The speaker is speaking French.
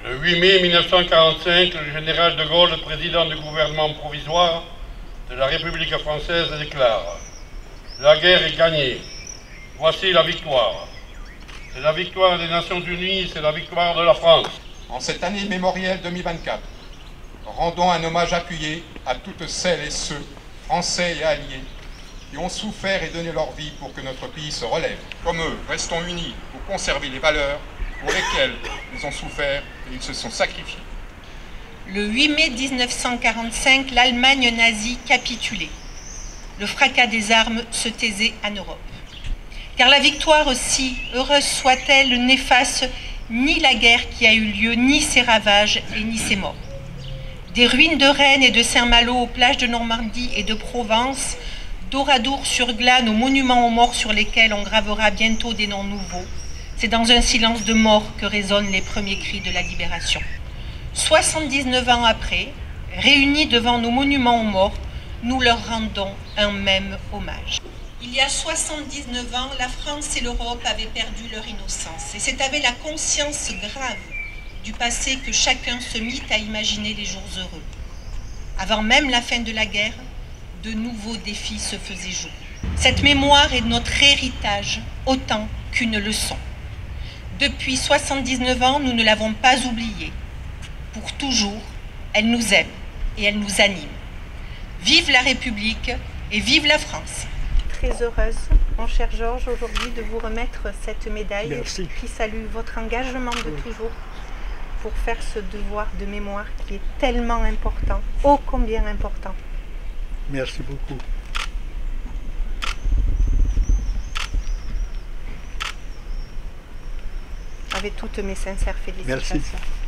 Le 8 mai 1945, le général de Gaulle, président du gouvernement provisoire de la République française, déclare « La guerre est gagnée. Voici la victoire. C'est la victoire des Nations Unies, c'est la victoire de la France. » En cette année mémorielle 2024, rendons un hommage appuyé à toutes celles et ceux, Français et alliés, qui ont souffert et donné leur vie pour que notre pays se relève. Comme eux, restons unis pour conserver les valeurs pour lesquelles ils ont souffert et ils se sont sacrifiés. Le 8 mai 1945, l'Allemagne nazie capitulait. Le fracas des armes se taisait en Europe. Car la victoire, aussi heureuse soit-elle, n'efface ni la guerre qui a eu lieu, ni ses ravages et ni ses morts. Des ruines de Rennes et de Saint-Malo aux plages de Normandie et de Provence, d'Oradour-sur-Glane aux monuments aux morts sur lesquels on gravera bientôt des noms nouveaux, c'est dans un silence de mort que résonnent les premiers cris de la libération. 79 ans après, réunis devant nos monuments aux morts, nous leur rendons un même hommage. Il y a 79 ans, la France et l'Europe avaient perdu leur innocence. Et c'est avec la conscience grave du passé que chacun se mit à imaginer les jours heureux. Avant même la fin de la guerre, de nouveaux défis se faisaient jour. Cette mémoire est notre héritage autant qu'une leçon. Depuis 79 ans, nous ne l'avons pas oubliée. Pour toujours, elle nous aime et elle nous anime. Vive la République et vive la France! Très heureuse, mon cher Georges, aujourd'hui de vous remettre cette médaille. Merci. Qui salue votre engagement de toujours pour faire ce devoir de mémoire qui est tellement important, ô combien important. Merci beaucoup. Avec toutes mes sincères félicitations. Merci.